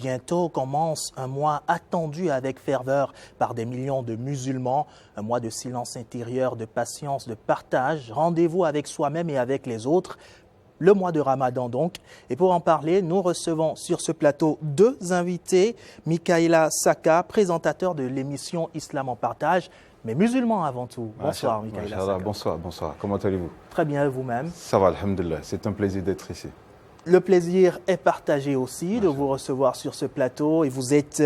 Bientôt commence un mois attendu avec ferveur par des millions de musulmans, un mois de silence intérieur, de patience, de partage, rendez-vous avec soi-même et avec les autres, le mois de Ramadan donc. Et pour en parler, nous recevons sur ce plateau deux invités, Mikaïla Saka, présentateur de l'émission Islam en partage, mais musulman avant tout. Bonsoir Mikaïla Saka. Bonsoir. Comment allez-vous? Très bien, et vous-même? Ça va, alhamdulillah. C'est un plaisir d'être ici. Le plaisir est partagé aussi de vous recevoir sur ce plateau et vous êtes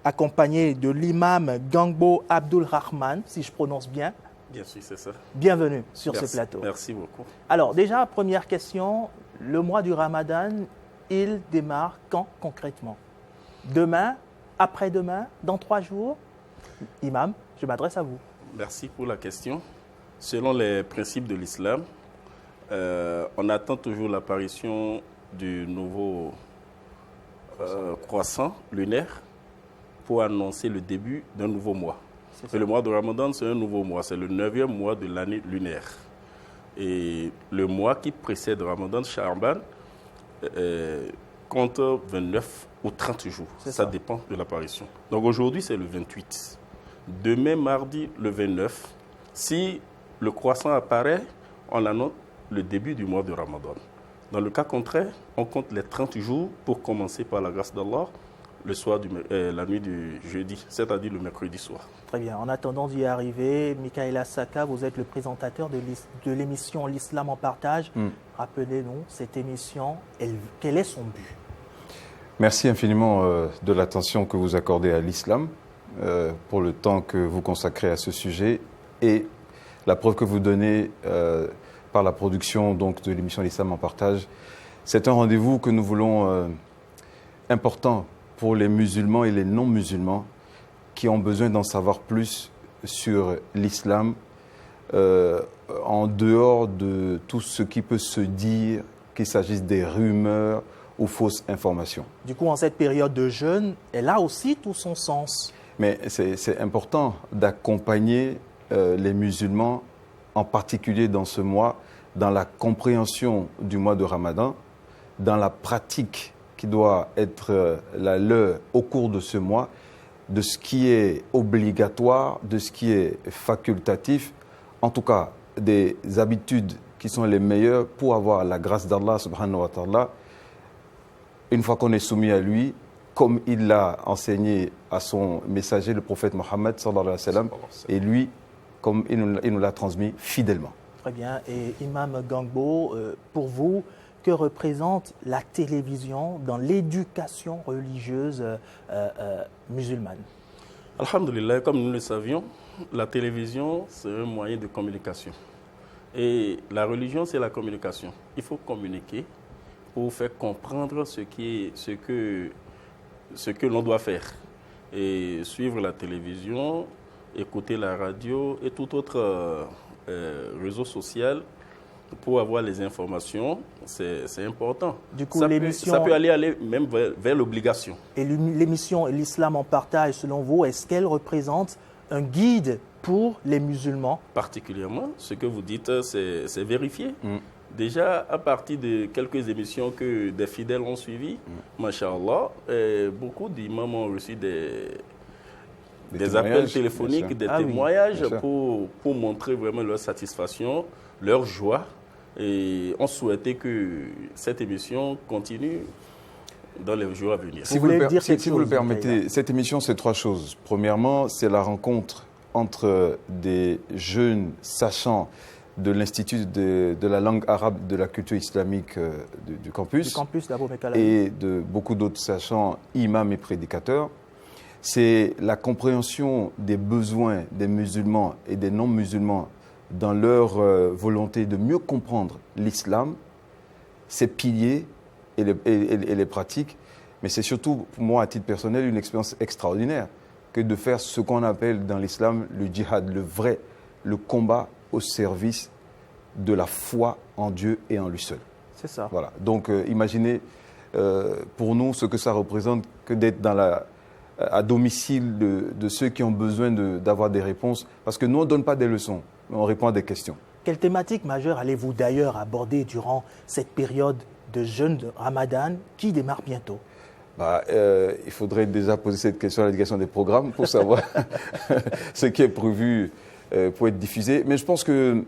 accompagné de l'imam Gangbo Abdul Rahman, si je prononce bien. Bien sûr, c'est ça. Bienvenue sur ce plateau. Merci beaucoup. Alors déjà, première question, le mois du Ramadan, il démarre quand concrètement? Demain, après-demain, dans 3 jours? Imam, je m'adresse à vous. Merci pour la question. Selon les principes de l'islam, on attend toujours l'apparition du nouveau croissant lunaire pour annoncer le début d'un nouveau mois. Et le mois de Ramadan, c'est un nouveau mois. C'est le 9e mois de l'année lunaire. Et le mois qui précède Ramadan, Sha'ban, compte 29 ou 30 jours. Ça dépend de l'apparition. Donc aujourd'hui, c'est le 28. Demain, mardi, le 29. Si le croissant apparaît, on annonce le début du mois de Ramadan. Dans le cas contraire, on compte les 30 jours pour commencer par la grâce d'Allah le soir la nuit du jeudi, c'est-à-dire le mercredi soir. Très bien. En attendant d'y arriver, Mikaïla Saka, vous êtes le présentateur de l'émission L'Islam en partage. Rappelez-nous, cette émission, quel est son but? Merci infiniment de l'attention que vous accordez à l'islam, pour le temps que vous consacrez à ce sujet et la preuve que vous donnez par la production donc, de l'émission L'Islam en partage. C'est un rendez-vous que nous voulons important pour les musulmans et les non-musulmans qui ont besoin d'en savoir plus sur l'islam en dehors de tout ce qui peut se dire, qu'il s'agisse des rumeurs ou fausses informations. Du coup, en cette période de jeûne, elle a aussi tout son sens. Mais c'est important d'accompagner les musulmans, en particulier dans ce mois, dans la compréhension du mois de Ramadan, dans la pratique qui doit être la leur au cours de ce mois, de ce qui est obligatoire, de ce qui est facultatif, en tout cas des habitudes qui sont les meilleures pour avoir la grâce d'Allah subhanahu wa ta'ala, une fois qu'on est soumis à lui, comme il l'a enseigné à son messager, le prophète Mohammed sallallahu alayhi wa sallam, et lui, comme il nous l'a transmis fidèlement. Très bien. Et Imam Gangbo, pour vous, que représente la télévision dans l'éducation religieuse musulmane? Alhamdulillah, comme nous le savions, la télévision, c'est un moyen de communication. Et la religion, c'est la communication. Il faut communiquer pour faire comprendre ce que l'on doit faire. Et suivre la télévision, écouter la radio et tout autre réseau social pour avoir les informations, c'est important. Du coup, ça peut aller même vers l'obligation. Et l'émission L'Islam en partage, selon vous, est-ce qu'elle représente un guide pour les musulmans? Particulièrement, ce que vous dites, c'est vérifié. Déjà, à partir de quelques émissions que des fidèles ont suivies, Masha'Allah, beaucoup d'imams ont reçu des appels téléphoniques, des témoignages pour montrer vraiment leur satisfaction, leur joie. Et on souhaitait que cette émission continue dans les jours à venir. Si vous le permettez, cette émission, c'est 3 choses. Premièrement, c'est la rencontre entre des jeunes sachants de l'Institut de la langue arabe de la culture islamique du campus et de beaucoup d'autres sachants, imams et prédicateurs. C'est la compréhension des besoins des musulmans et des non-musulmans dans leur volonté de mieux comprendre l'islam, ses piliers et les pratiques. Mais c'est surtout, pour moi, à titre personnel, une expérience extraordinaire que de faire ce qu'on appelle dans l'islam le djihad, le combat au service de la foi en Dieu et en lui seul. C'est ça. Voilà. Donc, imaginez pour nous ce que ça représente que d'être à domicile de ceux qui ont besoin d'avoir des réponses. Parce que nous, on ne donne pas des leçons, mais on répond à des questions. Quelle thématique majeure allez-vous d'ailleurs aborder durant cette période de jeûne de Ramadan qui démarre bientôt? Il faudrait déjà poser cette question à l'éducation des programmes pour savoir ce qui est prévu pour être diffusé. Mais je pense que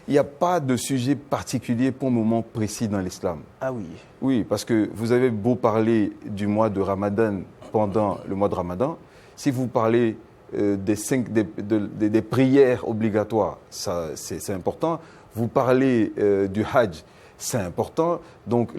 il n'y a pas de sujet particulier pour un moment précis dans l'islam. Ah oui. Oui, parce que vous avez beau parler du mois de Ramadan pendant le mois de Ramadan, si vous parlez des prières obligatoires, c'est important. Vous parlez du Hajj, c'est important. Donc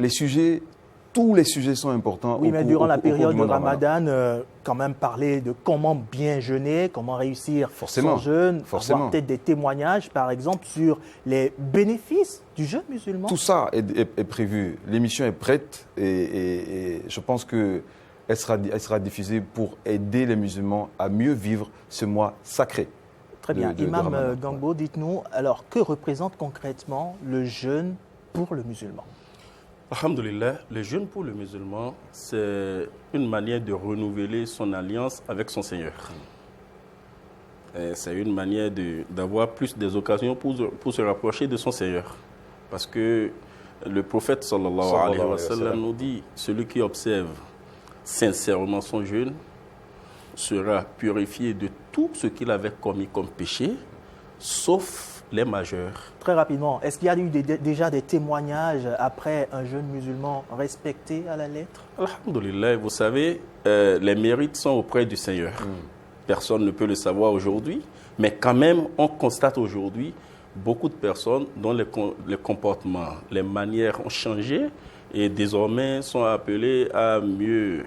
tous les sujets sont importants. Oui, mais durant la période de Ramadan, quand même parler de comment bien jeûner, comment réussir son jeûne, avoir peut-être des témoignages, par exemple, sur les bénéfices du jeûne musulman. Tout ça est prévu. L'émission est prête et je pense qu'elle sera diffusée pour aider les musulmans à mieux vivre ce mois sacré. Très bien. Imam Gangbo, dites-nous, alors que représente concrètement le jeûne pour le musulman? Alhamdulillah, le jeûne pour le musulman, c'est une manière de renouveler son alliance avec son Seigneur. C'est une manière d'avoir plus des occasions pour se rapprocher de son Seigneur. Parce que le prophète sallallahu alayhi wa sallam nous dit, celui qui observe sincèrement son jeûne sera purifié de tout ce qu'il avait commis comme péché, sauf les majeurs. Très rapidement, est-ce qu'il y a eu déjà des témoignages après un jeûne musulman respecté à la lettre? Alhamdulillah, vous savez, les mérites sont auprès du Seigneur. Personne ne peut le savoir aujourd'hui, mais quand même, on constate aujourd'hui beaucoup de personnes dont les comportements, les manières ont changé et désormais sont appelés à mieux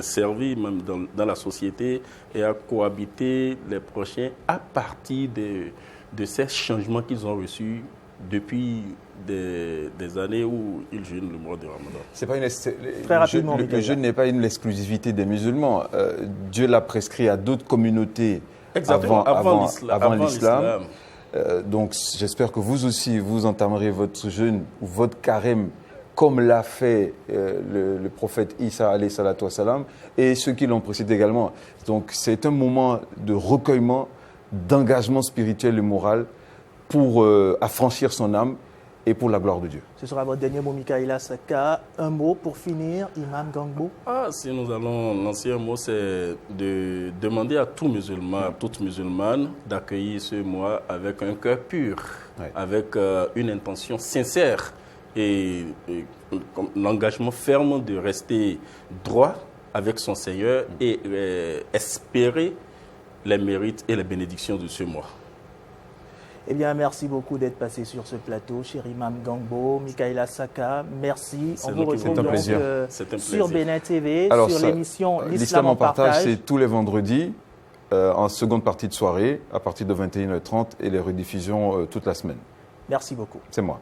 servir même dans la société et à cohabiter les prochains à partir de ces changements qu'ils ont reçus depuis des années où ils jeûnent le mois de Ramadan. C'est pas le jeûne n'est pas une exclusivité des musulmans. Dieu l'a prescrit à d'autres communautés avant l'islam. Donc j'espère que vous aussi, vous entamerez votre jeûne ou votre carême comme l'a fait le prophète Isa alayhi salatu wa salam et ceux qui l'ont précédé également. Donc c'est un moment de recueillement, d'engagement spirituel et moral pour affranchir son âme et pour la gloire de Dieu. Ce sera votre dernier mot, Michaela Saka. Un mot pour finir, Imam Gangbo. Si nous allons lancer un mot, c'est de demander à tout musulman, à toute musulmane d'accueillir ce mois avec un cœur pur, avec une intention sincère et l'engagement ferme de rester droit avec son Seigneur et espérer les mérites et les bénédictions de ce mois. Eh bien, merci beaucoup d'être passé sur ce plateau, cher Imam Gangbo, Michaela Saka. Merci. On vous retrouve donc sur Bénin TV, sur l'émission L'Islam en partage. C'est tous les vendredis, en seconde partie de soirée, à partir de 21h30 et les rediffusions toute la semaine. Merci beaucoup. C'est moi.